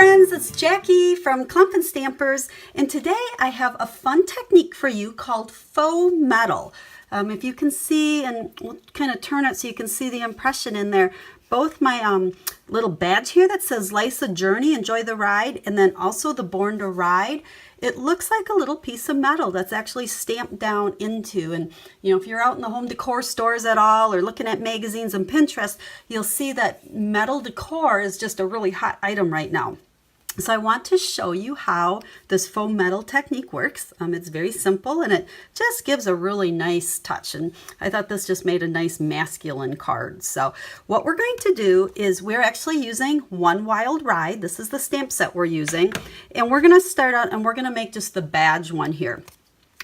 friends, it's Jackie from Clump and Stampers, and today I have a fun technique for you called faux metal. If you can see, and we'll kind of turn it so you can see the impression in there, both my little badge here that says Life's a Journey, Enjoy the Ride, and then also the Born to Ride. It looks like a little piece of metal that's actually stamped down into. And you know, if you're out in the home decor stores at all or looking at magazines and Pinterest, you'll see that metal decor is just a really hot item right now. So I want to show you how this faux metal technique works. It's very simple and it just gives a really nice touch. And I thought this just made a nice masculine card. So what we're going to do is we're actually using One Wild Ride. This is the stamp set we're using. And we're going to start out and we're going to make just the badge one here.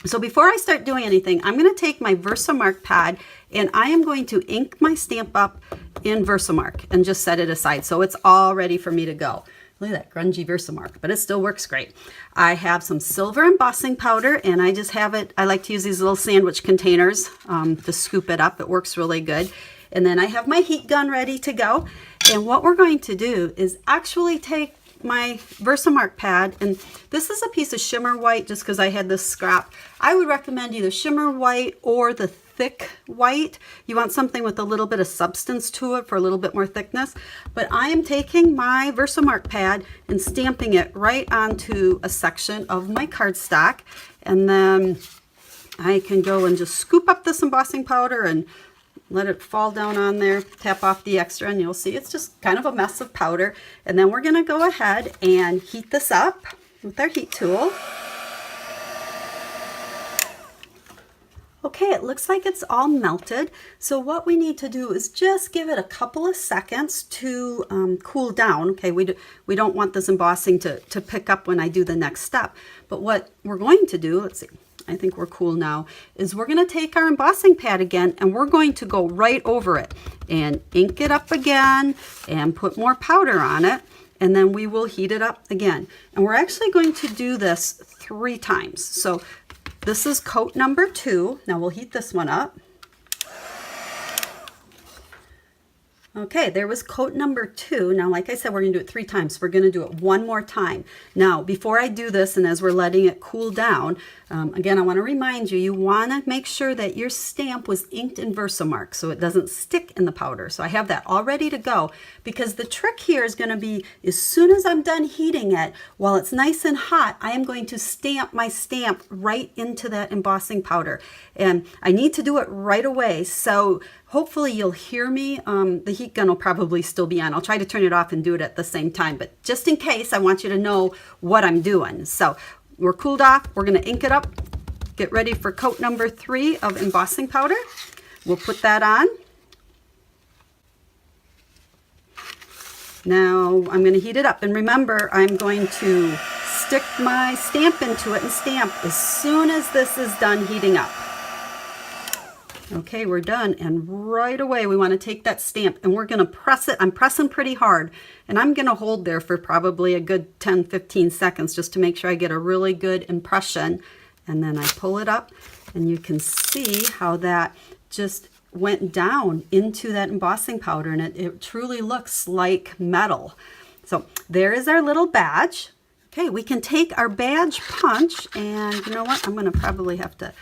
So before I start doing anything, I'm going to take my Versamark pad and I am going to ink my stamp up in Versamark and just set it aside so it's all ready for me to go. Look at that grungy Versamark, but it still works great. I have some silver embossing powder and I just have it, I like to use these little sandwich containers to scoop it up. It works really good. And then I have my heat gun ready to go. And what we're going to do is actually take my Versamark pad, and this is a piece of shimmer white just because I had this scrap. I would recommend either shimmer white or the thick white. You want something with a little bit of substance to it for a little bit more thickness. But I am taking my Versamark pad and stamping it right onto a section of my cardstock, and then I can go and just scoop up this embossing powder and let it fall down on there, tap off the extra, and you'll see it's just kind of a mess of powder. And then we're going to go ahead and heat this up with our heat tool. Okay, it looks like it's all melted. So what we need to do is just give it a couple of seconds to cool down. Okay, we don't want this embossing to pick up when I do the next step. But what we're going to do, let's see, I think we're cool now, is we're going to take our embossing pad again and we're going to go right over it and ink it up again and put more powder on it, and then we will heat it up again. And we're actually going to do this 3 times. So this is coat number 2. Now we'll heat this one up. Okay, there was coat number 2. Now, like I said, we're going to do it 3 times. We're going to do it one more time. Now, before I do this, and as we're letting it cool down, again, I want to remind you, you want to make sure that your stamp was inked in Versamark so it doesn't stick in the powder. So I have that all ready to go, because the trick here is going to be, as soon as I'm done heating it, while it's nice and hot, I am going to stamp my stamp right into that embossing powder. And I need to do it right away. So hopefully you'll hear me. The heat gun will probably still be on. I'll try to turn it off and do it at the same time, but just in case, I want you to know what I'm doing. So we're cooled off. We're going to ink it up. Get ready for coat number 3 of embossing powder. We'll put that on. Now I'm going to heat it up, and remember, I'm going to stick my stamp into it and stamp as soon as this is done heating up. Okay, we're done, and right away we want to take that stamp and we're going to press it. I'm pressing pretty hard, and I'm going to hold there for probably a good 10-15 seconds just to make sure I get a really good impression. And then I pull it up, and you can see how that just went down into that embossing powder, and it truly looks like metal. So there is our little badge. Okay, we can take our badge punch, and you know what? I'm going to probably have to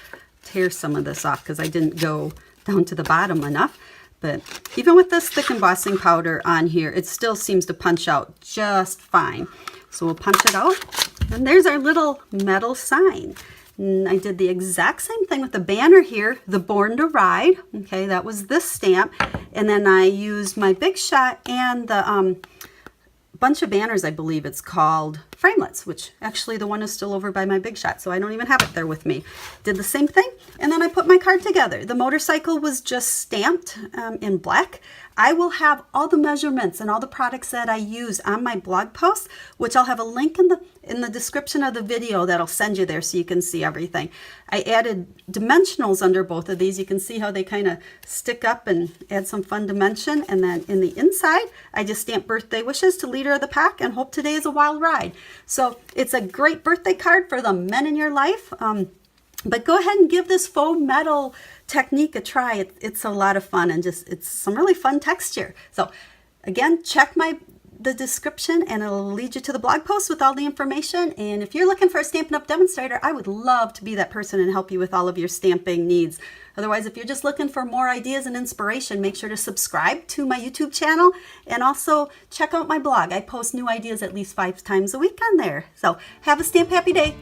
tear some of this off because I didn't go down to the bottom enough. But even with this thick embossing powder on here, it still seems to punch out just fine. So we'll punch it out, and there's our little metal sign. And I did the exact same thing with the banner here, the Born to Ride. Okay, that was this stamp. And then I used my Big Shot and the bunch of banners, I believe it's called, framelits, which actually the one is still over by my Big Shot, so I don't even have it there with me. Did the same thing, and then I put my card together. The motorcycle was just stamped in black. I will have all the measurements and all the products that I use on my blog post, which I'll have a link in the description of the video that'll send you there so you can see everything. I added dimensionals under both of these. You can see how they kind of stick up and add some fun dimension. And then in the inside, I just stamped birthday wishes to leader of the pack and hope today is a wild ride. So it's a great birthday card for the men in your life. But go ahead and give this faux metal technique a try. It's a lot of fun, and just it's some really fun texture. So again, check my the description and it'll lead you to the blog post with all the information. And if you're looking for a Stampin' Up! Demonstrator, I would love to be that person and help you with all of your stamping needs. Otherwise, if you're just looking for more ideas and inspiration, make sure to subscribe to my YouTube channel and also check out my blog. I post new ideas at least 5 times a week on there. So have a Stamp Happy Day.